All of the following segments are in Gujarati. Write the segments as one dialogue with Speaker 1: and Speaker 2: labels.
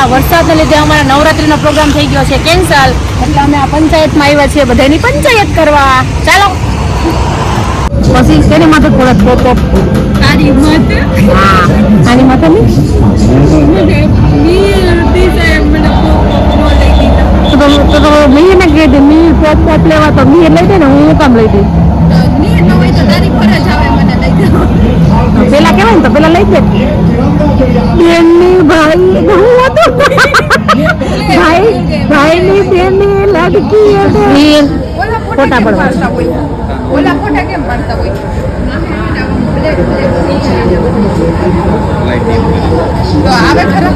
Speaker 1: આ વરસાદને લીધે અમારા નવરાત્રીનો પ્રોગ્રામ થઈ ગયો છે કેન્સલ, એટલે અમે આ પંચાયતમાં આવ્યા છીએ બધાની પંચાયત કરવા. ચાલો પછી તેની માથે થોડા થોપ આની માથે આની માથે તો મેં એને કહી દે મી પોપ પોપ લેવા તો મી લઈ દે ને હું કામ લઈ દઈ પેલા કેવાય ને તો પેલા લઈ દે બેનની ભાઈ ભાઈની બેનની લડકી ફોટા પડવા
Speaker 2: ઓલા ફોટા કેમ પાડતા હોય તો આવે ખરા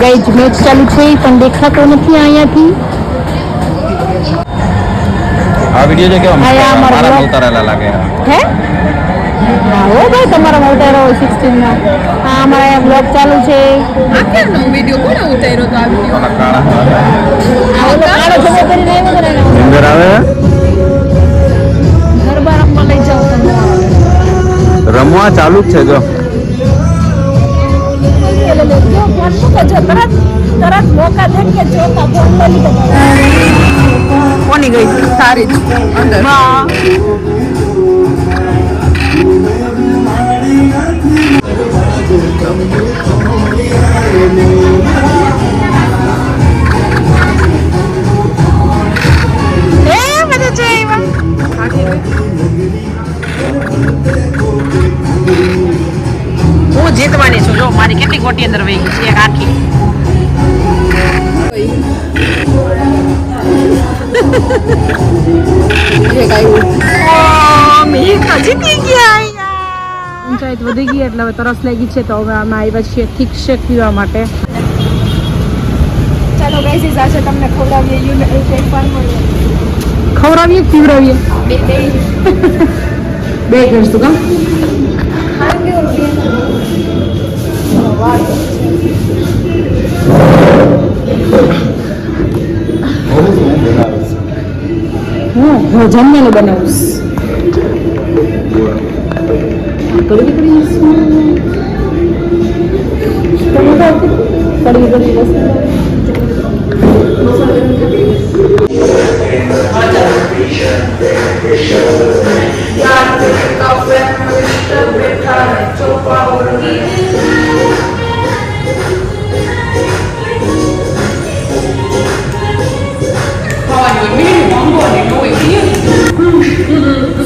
Speaker 1: ગાઈઝ મેચ ચાલુ છે પણ દેખાતો નથી અહીંયાથી.
Speaker 3: આ વિડિયો જો કેવા મારા ઉતારેલા લાગે
Speaker 1: હે હા ઓ ભાઈ તમારા ઉતાર્યો 16 માં આ અમારા બ્લોગ ચાલુ છે.
Speaker 2: આ કેનો વિડિયો કોને ઉતાર્યો તો આ વિડિયો
Speaker 3: ઓલા કાળા
Speaker 1: કાળો જમો કરીને આવ્યો તો
Speaker 3: અંદર આવે
Speaker 1: ગરબા રમવા લઈ જાવ તમને
Speaker 3: રમવા ચાલુ જ છે જો
Speaker 1: તરત મોકા દે કે ચોકા ફોન કરી
Speaker 2: કોની ગઈ સારી અંદર
Speaker 1: હા
Speaker 2: હું જીતવાની છું જો મારી કેટલી ગોટી અંદર વહી ગઈ છે એક આખી જીતી ગયા.
Speaker 1: પંચાયત વધી ગઈ એટલે હવે તરસ લાગી છે તો હવે અમે આવ્યા છીએ થીક શેક પીવા માટે. ચાલો ગાઈસ આજે તમને ખવડાવીએ ખવડાવીએ પીવડાવીએ બે કરશું કા હું જમવાનું બનાવીશ.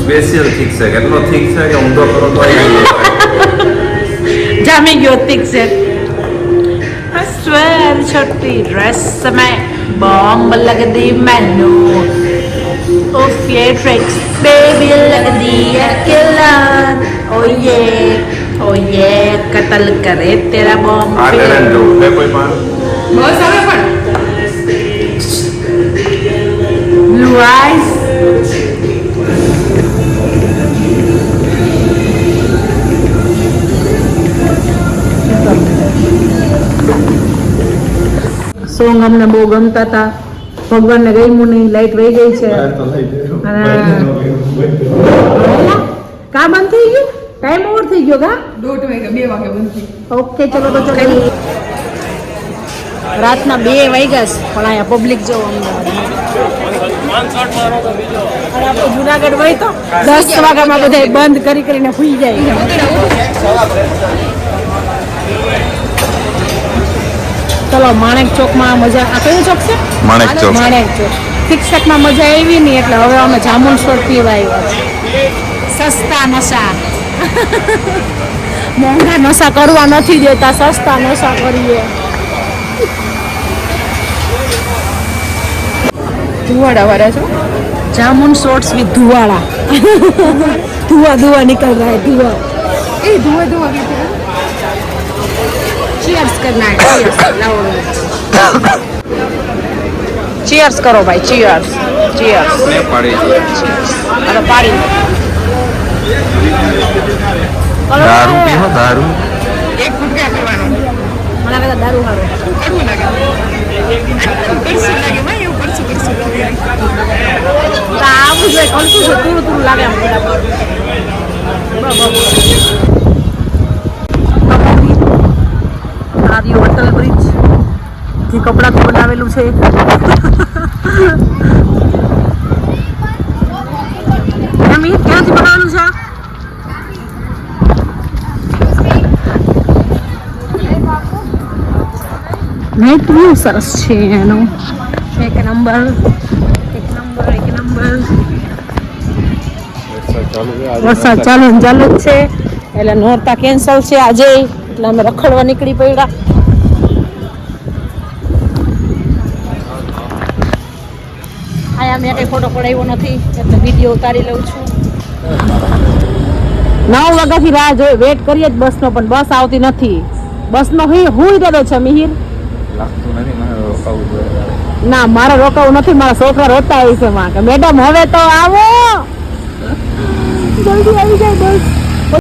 Speaker 3: સ્પેશિયલ થીક છે કેટલો થીક છે કે ઊંધો કરો તો
Speaker 2: જામી ગયો થીક છે. I swear छोटी ड्रेस में बॉम्ब लग दी मैनू उफ ये ट्रिक्स बेबी लग दी है किलर ओ ये कत्ल करे तेरा बॉम्ब
Speaker 3: આ ટેલેન્ટ જો બે કોઈ પણ
Speaker 2: બસ હવે પણ blue eyes
Speaker 1: સોંગ અમને બહુ ગમતા હતા. ભગવાનને ગમ્યું નહીં, લાઈટ વહી ગઈ છે. કા બંધ થઈ ગયું? ટાઈમ ઓવર થઈ ગયો કા?
Speaker 2: 2 વાગે બંધ થઈ.
Speaker 1: ઓકે ચલો તો ચલો. રાતના 2 વાગ્યા છે પણ અહીંયા પબ્લિક જો અમદાવાદ જુનાગઢ હોય તો 10 વાગ્યામાં બધા બંધ કરીને સુઈ જાય. ચલો માણેક ચોકમાં મજા આ કયો ચોક છે?
Speaker 3: માણેક ચોક.
Speaker 1: માણેક ચોક શિક્ષકમાં મજા આવી નહીં એટલે હવે અમે જામુન શોટ પીવા આવ્યા છે. સસ્તા નશા મોંઘા નશા કરવા નથી દેતા, સસ્તા નશા કરીએ.
Speaker 2: ધુવાડા વાળા છો
Speaker 1: जामुन शॉर्ट्स विद धुआड़ा धुआं धुआं निकल रहा है धुआं
Speaker 2: એ ધુઆ કે
Speaker 1: चीयर्स करना है चीयर्स लाओ चीयर्स करो भाई चीयर्स चीयर्स
Speaker 3: ને પાડી
Speaker 1: अरे पाड़ी
Speaker 3: દારૂ પીવો દારૂ
Speaker 2: એક ગુટકા પીવાનો
Speaker 1: મને કદા દારૂ હારો
Speaker 2: કડવું લાગે પરસું લાગે ભાઈ એવું પરસું લાગે
Speaker 1: તો આવું જોઈએ કલસું છે તું લાગે આમ
Speaker 2: આર્ય અટલ બ્રિજ જે કપડાથી બનાવેલું છે. ક્યાંથી બનાવેલું છે? નાઇટ વ્યૂ સરસ છે એનો. એક નંબર. વરસાદ ચાલુ જ છે એટલે નોરતા કેન્સલ છે આજે, એટલે અમે રખડવા નીકળી પડ્યા. આયા મેં કઈ ફોટો પડાવ્યો નથી એટલે વિડીયો ઉતારી લઉં છું. 9 વાગ્યાથી રાહ જોઈ વેટ કરીએ જ બસનો, પણ બસ આવતી નથી. બસનો હું રહ્યો છે મિહિર.
Speaker 3: લાગતું નથી મને રોકાવું જોઈએ.
Speaker 2: ના મારે રોકાવું નથી, મારા છોકરા રોતા આવી છે માં કે મેડમ હવે તો આવો, જલ્દી આવી જાય બસ.